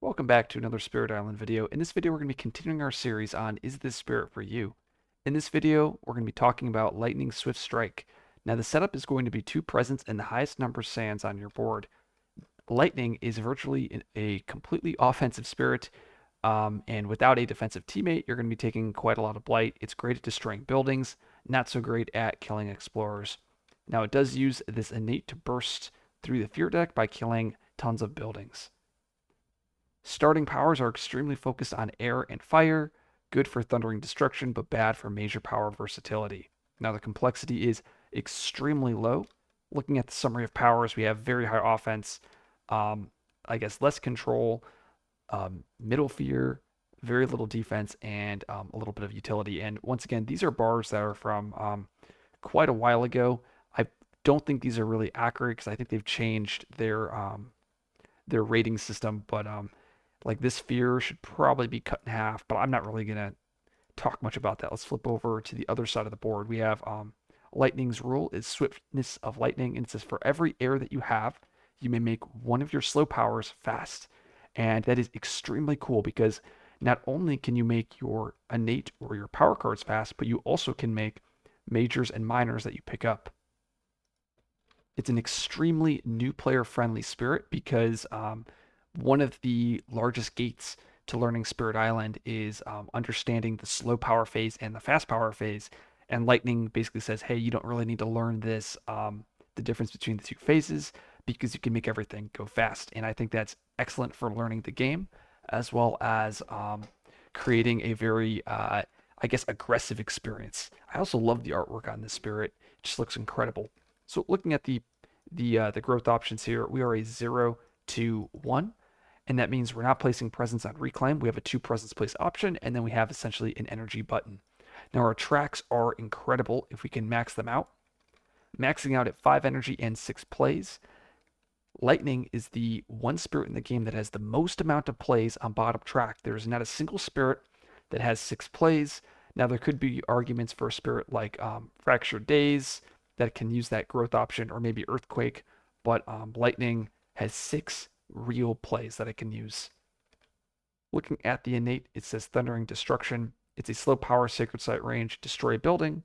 Welcome back to another Spirit Island video. In this video, we're going to be continuing our series on Is This Spirit for You? In this video, we're going to be talking about Lightning Swift Strike. Now, the setup is going to be 2 presents and the highest number of sands on your board. Lightning is virtually a completely offensive spirit, and without a defensive teammate, you're going to be taking quite a lot of blight. It's great at destroying buildings, not so great at killing explorers. Now, it does use this innate to burst through the fear deck by killing tons of buildings. Starting powers are extremely focused on air and fire, good for thundering destruction, but bad for major power versatility. Now, the complexity is extremely low. Looking at the summary of powers, we have very high offense, less control, middle fear, very little defense, and a little bit of utility. And once again, these are bars that are from quite a while ago. I don't think these are really accurate because I think they've changed their rating system, but like this fear should probably be cut in half, but I'm not really gonna talk much about that. Let's flip over to the other side of the board. We have Lightning's rule is swiftness of lightning, and it says for every air that you have, you may make one of your slow powers fast. And that is extremely cool because not only can you make your innate or your power cards fast, but you also can make majors and minors that you pick up. It's an extremely new player friendly spirit because one of the largest gates to learning Spirit Island is understanding the slow power phase and the fast power phase. And Lightning basically says, hey, you don't really need to learn this, the difference between the two phases, because you can make everything go fast. And I think that's excellent for learning the game, as well as creating a very, aggressive experience. I also love the artwork on this spirit. It just looks incredible. So looking at the growth options here, we are a 0 to 1. And that means we're not placing presence on reclaim. We have a 2 presence place option, and then we have essentially an energy button. Now our tracks are incredible if we can max them out. Maxing out at 5 energy and 6 plays. Lightning is the one spirit in the game that has the most amount of plays on bottom track. There's not a single spirit that has 6 plays. Now there could be arguments for a spirit like Fractured Days that can use that growth option, or maybe Earthquake, but Lightning has 6 real plays that I can use. Looking at the innate, it says Thundering Destruction. It's a slow power sacred site range, destroy a building,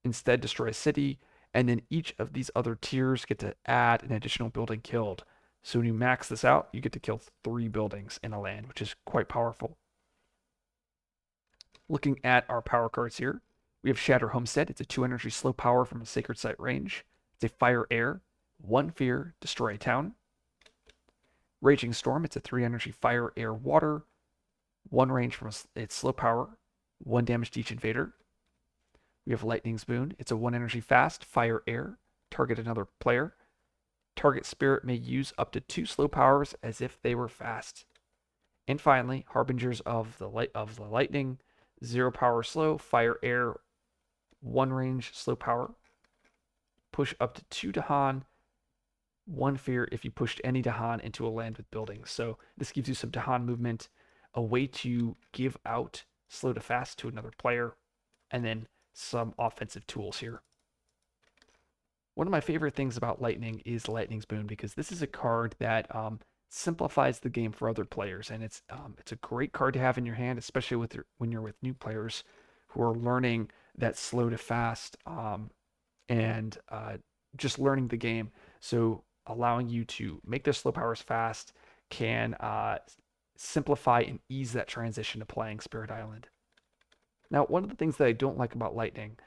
instead destroy a city, and then each of these other tiers get to add an additional building killed. So when you max this out, you get to kill 3 buildings in a land, which is quite powerful. Looking at our power cards here, we have Shatter Homestead. It's a 2 energy slow power from a sacred site range. It's a fire air, 1 fear, destroy a town. Raging Storm, it's a 3 energy fire, air, water, 1 range from its slow power, 1 damage to each invader. We have Lightning's Boon, it's a 1 energy fast, fire, air, target another player. Target spirit may use up to 2 slow powers as if they were fast. And finally, Harbingers of the Lightning, 0 power slow, fire, air, 1 range, slow power. Push up to 2 Dahan, 1 fear if you pushed any Dahan into a land with buildings. So this gives you some Dahan movement, a way to give out slow to fast to another player, and then some offensive tools here. One of my favorite things about Lightning is Lightning's Boon, because this is a card that simplifies the game for other players, and it's a great card to have in your hand, especially when you're with new players who are learning that slow to fast and just learning the game. So allowing you to make their slow powers fast can simplify and ease that transition to playing Spirit Island. Now, one of the things that I don't like about Lightning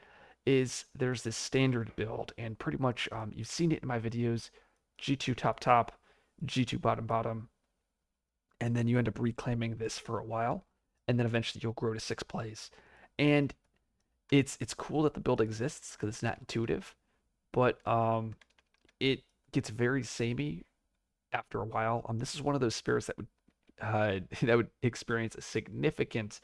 is there's this standard build, and pretty much you've seen it in my videos, G2 top top, G2 bottom bottom, and then you end up reclaiming this for a while, and then eventually you'll grow to 6 plays. And it's cool that the build exists because it's not intuitive, but it gets very samey after a while. This is one of those spirits that would that would experience a significant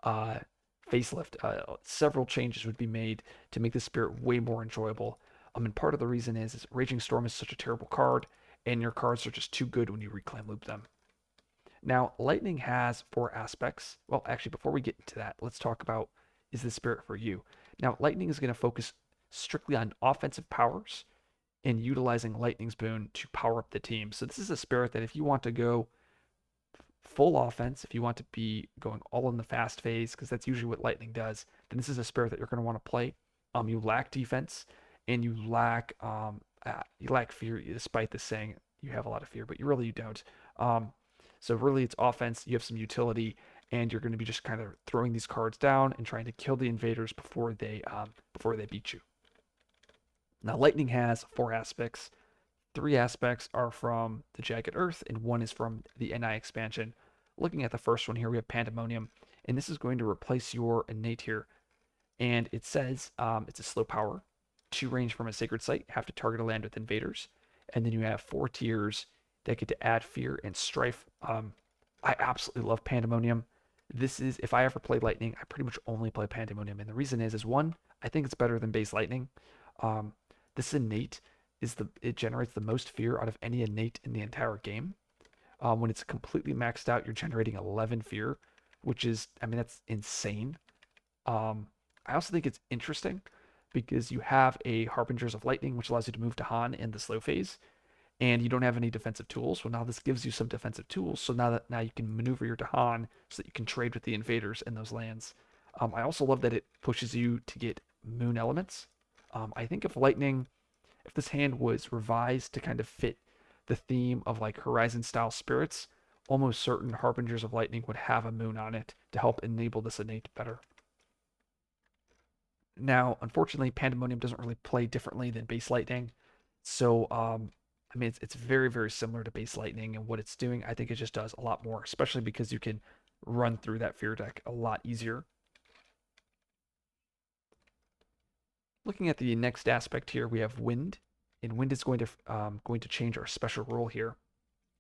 facelift. Several changes would be made to make the spirit way more enjoyable. And part of the reason is Raging Storm is such a terrible card, and your cards are just too good when you reclaim loop them. Now, Lightning has 4 aspects. Well, actually, before we get into that, let's talk about is the spirit for you. Now, Lightning is going to focus strictly on offensive powers and utilizing Lightning's Boon to power up the team. So this is a spirit that if you want to go full offense, if you want to be going all in the fast phase, because that's usually what lightning does, then this is a spirit that you're going to want to play. You lack defense, and you lack fear, despite this saying you have a lot of fear, but you don't. Um, so really, it's offense. You have some utility, and you're going to be just kind of throwing these cards down and trying to kill the invaders before they beat you. Now, lightning has 4 aspects. 3 aspects are from the Jagged Earth, and 1 is from the NI expansion. Looking at the first one here, we have Pandemonium, and this is going to replace your Innate here. And it says it's a slow power, 2 range from a sacred site, have to target a land with invaders, and then you have 4 tiers that get to add fear and strife. I absolutely love Pandemonium. This is, if I ever play Lightning, I pretty much only play Pandemonium, and the reason is one, I think it's better than base Lightning. Um, this Innate it generates the most fear out of any Innate in the entire game. When it's completely maxed out, you're generating 11 fear, which is, I mean, that's insane. I also think it's interesting because you have a Harbingers of Lightning, which allows you to move to Han in the slow phase, and you don't have any defensive tools. Well, now this gives you some defensive tools. So now you can maneuver your Dahan so that you can trade with the invaders in those lands. I also love that it pushes you to get moon elements. I think if this hand was revised to kind of fit the theme of like Horizon style spirits, almost certain Harbingers of Lightning would have a moon on it to help enable this Innate better. Now, unfortunately, Pandemonium doesn't really play differently than base Lightning. So, I mean, it's very, very similar to base Lightning, and what it's doing, I think it just does a lot more, especially because you can run through that fear deck a lot easier. Looking at the next aspect here, we have Wind, and Wind is going to change our special rule here,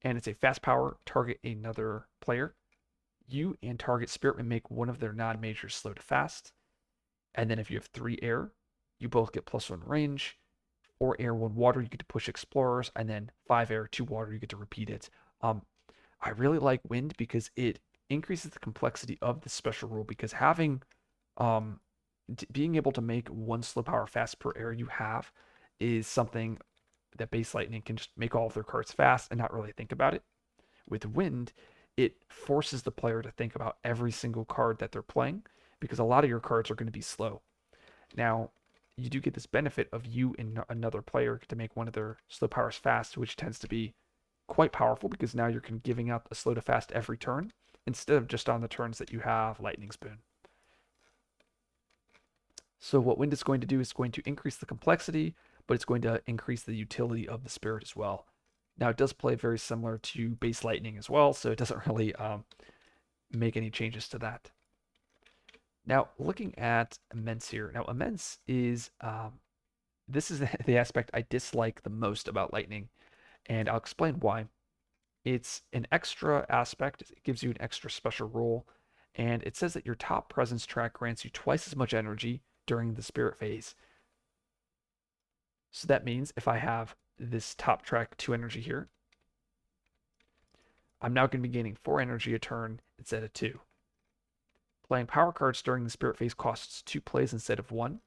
and it's a fast power, target another player. You and target spirit may make one of their non-majors slow to fast. And then if you have 3 air, you both get +1 range. 4 air, 1 water, you get to push explorers. And then 5 air, 2 water, you get to repeat it. I really like wind because it increases the complexity of the special rule, because having being able to make 1 slow power fast per air you have is something that base lightning can just make all of their cards fast and not really think about it. With wind, it forces the player to think about every single card that they're playing, because a lot of your cards are going to be slow. Now, you do get this benefit of you and another player to make one of their slow powers fast, which tends to be quite powerful because now you're giving out a slow to fast every turn instead of just on the turns that you have Lightning Spoon. So what Wind is going to do is going to increase the complexity, but it's going to increase the utility of the spirit as well. Now, it does play very similar to base Lightning as well, so it doesn't really make any changes to that. Now, looking at Immense here. Now, Immense is, this is the aspect I dislike the most about Lightning, and I'll explain why. It's an extra aspect. It gives you an extra special role, and it says that your top presence track grants you twice as much energy during the spirit phase. So that means if I have this top track 2 energy here, I'm now going to be gaining 4 energy a turn instead of 2. Playing power cards during the spirit phase costs 2 plays instead of 1.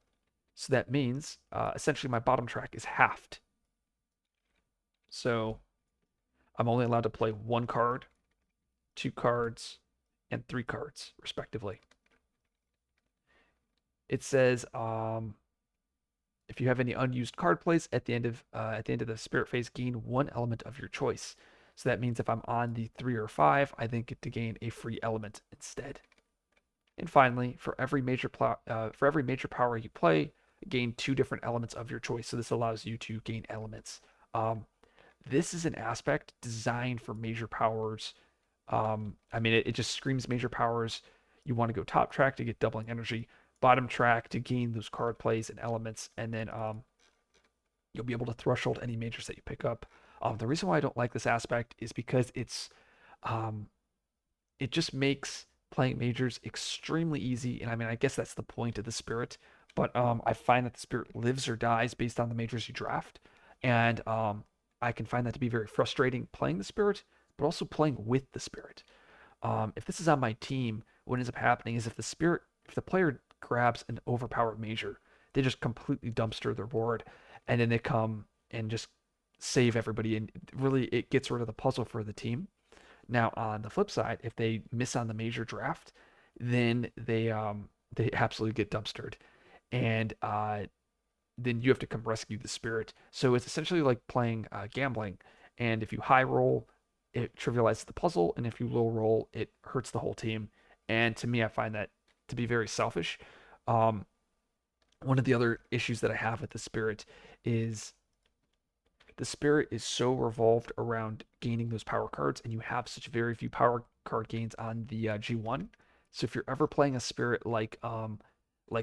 So that means essentially my bottom track is halved. So I'm only allowed to play 1 card, 2 cards, and 3 cards, respectively. It says if you have any unused card plays at the end of the spirit phase, gain 1 element of your choice. So that means if I'm on the 3 or 5, I then get to gain a free element instead. And finally, for every major power you play, gain 2 different elements of your choice. So this allows you to gain elements. This is an aspect designed for major powers. I mean, it just screams major powers. You want to go top track to get doubling energy, bottom track to gain those card plays and elements, and then you'll be able to threshold any majors that you pick up. The reason why I don't like this aspect is because it just makes playing majors extremely easy. And I mean, I guess that's the point of the spirit, but I find that the spirit lives or dies based on the majors you draft. And I can find that to be very frustrating playing the spirit, but also playing with the spirit. If this is on my team, what ends up happening is if the player grabs an overpowered major, they just completely dumpster their board, and then they come and just save everybody, and really it gets rid of the puzzle for the team. Now, on the flip side, if they miss on the major draft, then they absolutely get dumpstered, and then you have to come rescue the spirit. So it's essentially like playing gambling, and if you high roll, it trivializes the puzzle, and if you low roll, it hurts the whole team. And to me, I find that to be very selfish. Um, One of the other issues that I have with the spirit is the spirit is so revolved around gaining those power cards, and you have such very few power card gains on the G1. So if you're ever playing a spirit like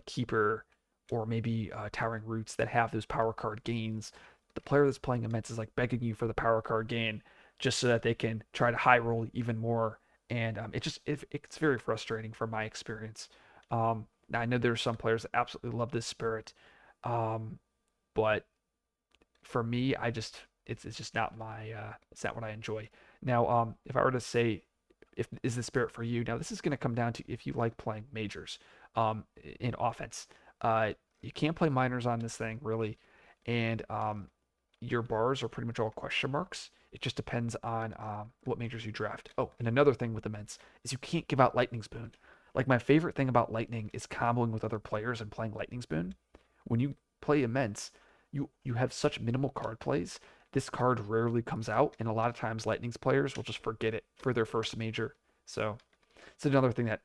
Keeper or maybe Towering Roots that have those power card gains, the player that's playing Immense is like begging you for the power card gain just so that they can try to high roll even more, and it's very frustrating from my experience. Now I know there are some players that absolutely love this spirit, um, but for me, it's just not my it's not what I enjoy. Now, if I were to say if is the spirit for you, now this is going to come down to if you like playing majors in offense. You can't play minors on this thing really, and your bars are pretty much all question marks. It just depends on what majors you draft. Oh, and another thing with immense is you can't give out lightning boon. Like my favorite thing about lightning is comboing with other players and playing lightning boon. When you play immense, you have such minimal card plays. This card rarely comes out, and a lot of times Lightning's players will just forget it for their first major. So it's another thing that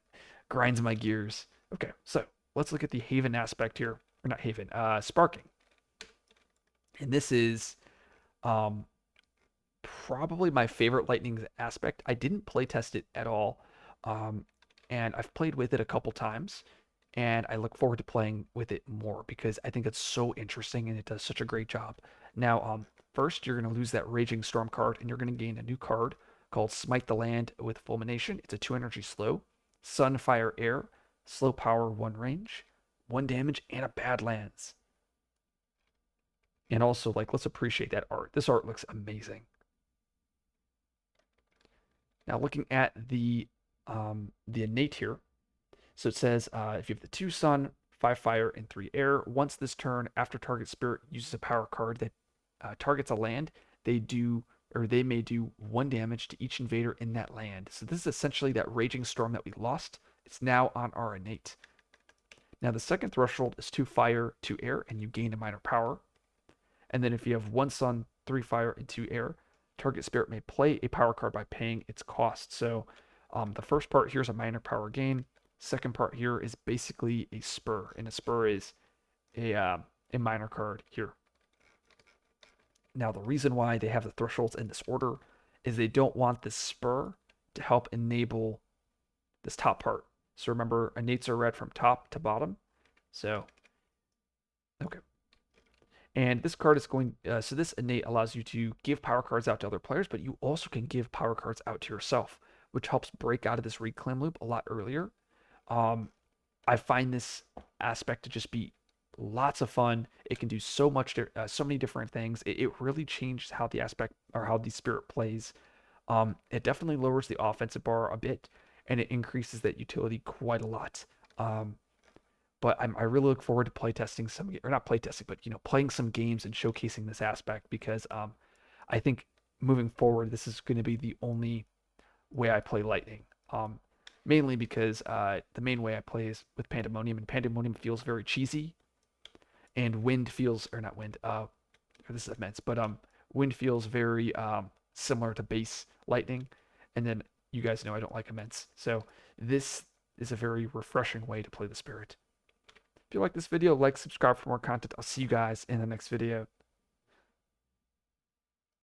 grinds my gears. Okay, so let's look at the Haven aspect here, or not Haven, Sparking, and this is um, probably my favorite Lightning aspect. I didn't play test it at all, um, and I've played with it a couple times, and I look forward to playing with it more because I think it's so interesting and it does such a great job. Now, first you're going to lose that Raging Storm card, and you're going to gain a new card called Smite the Land with Fulmination. It's a 2 energy slow, Sun, Fire, Air, slow power, 1 range, 1 damage, and a Badlands. And also, like, let's appreciate that art. This art looks amazing. Now, looking at the innate here, so it says if you have the 2 sun, 5 fire, and 3 air, once this turn, after target spirit uses a power card that targets a land, they may do 1 damage to each invader in that land. So this is essentially that Raging Storm that we lost. It's now on our innate. Now the second threshold is 2 fire, 2 air, and you gain a minor power. And then if you have 1 sun, 3 fire, and 2 air, target spirit may play a power card by paying its cost. So the first part here is a minor power gain. Second part here is basically a spur, and a spur is a minor card here. Now, the reason why they have the thresholds in this order is they don't want this spur to help enable this top part. So remember, innates are read from top to bottom. So, okay. And this card is going, so this innate allows you to give power cards out to other players, but you also can give power cards out to yourself, which helps break out of this reclaim loop a lot earlier. I find this aspect to just be lots of fun. It can do so much, so many different things. It really changed how the aspect or how the spirit plays. It definitely lowers the offensive bar a bit, and it increases that utility quite a lot. But I really look forward to playtesting some, or not playtesting, but playing some games and showcasing this aspect because I think moving forward, this is going to be the only way I play Lightning. Mainly because the main way I play is with Pandemonium, and Pandemonium feels very cheesy, and Wind feels, or not Wind, this is immense, but Wind feels very similar to base Lightning, and then you guys know I don't like immense, so this is a very refreshing way to play the Spirit. If you like this video, like, subscribe for more content. I'll see you guys in the next video.